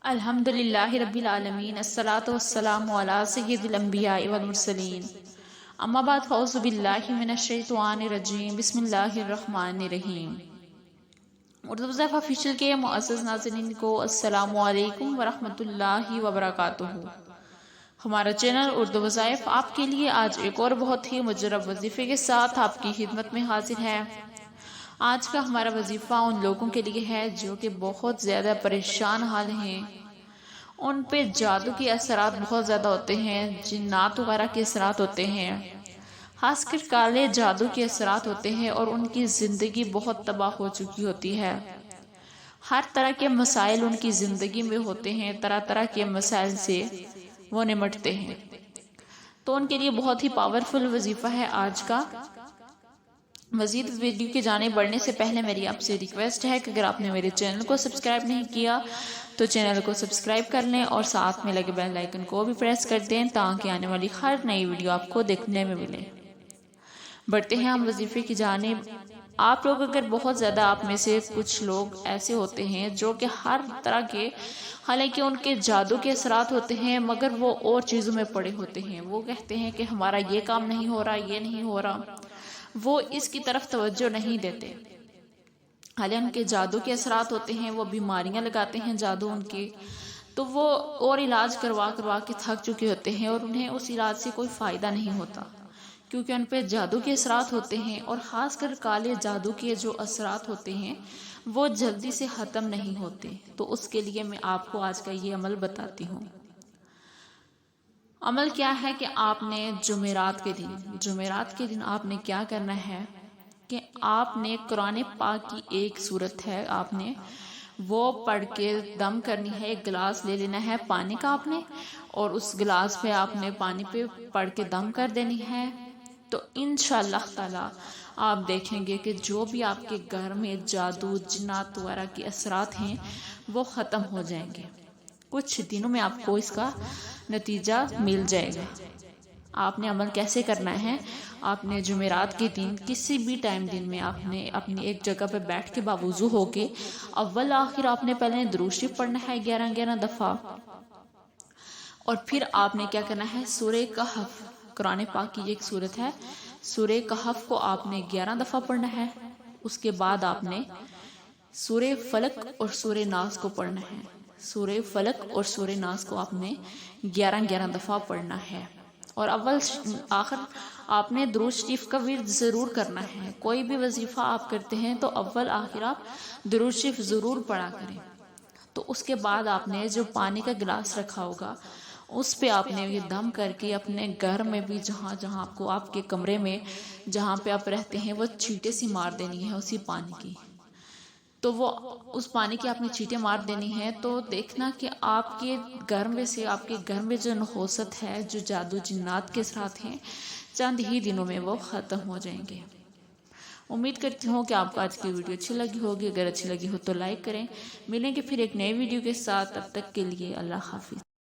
الحمدللہ رب العالمین، الصلاۃ والسلام علی سید الانبیاء والمرسلین، اما بعد فاعوذ باللہ من الشیطان الرجیم، بسم اللہ الرحمن الرحیم۔ اردو وظائف آفیشیل کے معزز ناظرین کو السلام علیکم ورحمۃ اللہ وبرکاتہ۔ ہمارا چینل اردو وظائف آپ کے لیے آج ایک اور بہت ہی مجرب وظیفے کے ساتھ آپ کی خدمت میں حاضر ہے۔ آج کا ہمارا وظیفہ ان لوگوں کے لیے ہے جو کہ بہت زیادہ پریشان حال ہیں، ان پہ جادو کے اثرات بہت زیادہ ہوتے ہیں، جنات وغیرہ کے اثرات ہوتے ہیں، خاص کر کالے جادو کے اثرات ہوتے ہیں اور ان کی زندگی بہت تباہ ہو چکی ہوتی ہے۔ ہر طرح کے مسائل ان کی زندگی میں ہوتے ہیں، طرح طرح کے مسائل سے وہ نمٹتے ہیں، تو ان کے لیے بہت ہی پاورفل وظیفہ ہے آج کا۔ مزید ویڈیو کے جانے بڑھنے سے پہلے میری آپ سے ریکویسٹ ہے کہ اگر آپ نے میرے چینل کو سبسکرائب نہیں کیا تو چینل کو سبسکرائب کر لیں اور ساتھ میں لگے بیل آئیکن کو بھی پریس کر دیں تاکہ آنے والی ہر نئی ویڈیو آپ کو دیکھنے میں ملے۔ بڑھتے ہیں ہم وظیفے کی جانب۔ آپ لوگ اگر بہت زیادہ آپ میں سے کچھ لوگ ایسے ہوتے ہیں جو کہ ہر طرح کے، حالانکہ ان کے جادو کے اثرات ہوتے ہیں مگر وہ اور چیزوں میں پڑے ہوتے ہیں، وہ کہتے ہیں کہ ہمارا یہ کام نہیں ہو رہا، یہ نہیں ہو رہا، وہ اس کی طرف توجہ نہیں دیتے، حالانکہ ان کے جادو کے اثرات ہوتے ہیں، وہ بیماریاں لگاتے ہیں جادو ان کے، تو وہ اور علاج کروا کے تھک چکے ہوتے ہیں اور انہیں اس علاج سے کوئی فائدہ نہیں ہوتا کیونکہ ان پہ جادو کے اثرات ہوتے ہیں، اور خاص کر کالے جادو کے جو اثرات ہوتے ہیں وہ جلدی سے ختم نہیں ہوتے۔ تو اس کے لیے میں آپ کو آج کا یہ عمل بتاتی ہوں۔ عمل کیا ہے کہ آپ نے جمعرات کے دن آپ نے کیا کرنا ہے کہ آپ نے قرآن پاک کی ایک سورت ہے، آپ نے وہ پڑھ کے دم کرنی ہے۔ ایک گلاس لے لینا ہے پانی کا آپ نے، اور اس گلاس پہ آپ نے پانی پہ پڑھ کے دم کر دینی ہے، تو انشاءاللہ تعالی آپ دیکھیں گے کہ جو بھی آپ کے گھر میں جادو جنات وغیرہ کے اثرات ہیں وہ ختم ہو جائیں گے۔ کچھ دنوں میں آپ کو اس کا نتیجہ مل جائے گا۔ آپ نے عمل کیسے کرنا ہے؟ آپ نے جمعرات کے دن کسی بھی ٹائم دن میں آپ نے اپنی ایک جگہ پہ بیٹھ کے باوضو ہو کے اول آخر آپ نے پہلے درود شریف پڑھنا ہے 11 دفعہ، اور پھر آپ نے کیا کرنا ہے، سورہ کہف، قرآن پاک کی ایک سورت ہے، سورہ کہف کو آپ نے 11 دفعہ پڑھنا ہے۔ اس کے بعد آپ نے سورہ فلق اور سورہ ناس کو پڑھنا ہے۔ سورہ فلق اور سورہ ناس کو آپ نے 11 دفعہ پڑھنا ہے، اور اول آخر آپ نے درود شریف کا ورد ضرور کرنا ہے۔ کوئی بھی وظیفہ آپ کرتے ہیں تو اول آخر آپ درود شریف ضرور پڑھا کریں۔ تو اس کے بعد آپ نے جو پانی کا گلاس رکھا ہوگا اس پہ آپ نے یہ دم کر کے اپنے گھر میں بھی جہاں جہاں آپ کو، آپ کے کمرے میں جہاں پہ آپ رہتے ہیں، وہ چیٹے سی مار دینی ہے اسی پانی کی۔ تو وہ اس پانی کی آپ نے چیٹیں مار دینی ہے، تو دیکھنا کہ آپ کے گھر میں سے، آپ کے گھر میں جو نحوست ہے، جو جادو جنات کے ساتھ ہیں، چند ہی دنوں میں وہ ختم ہو جائیں گے۔ امید کرتی ہوں کہ آپ کو آج کی ویڈیو اچھی لگی ہوگی۔ اگر اچھی لگی ہو تو لائک کریں۔ ملیں گے پھر ایک نئی ویڈیو کے ساتھ، تب تک کے لیے اللہ حافظ۔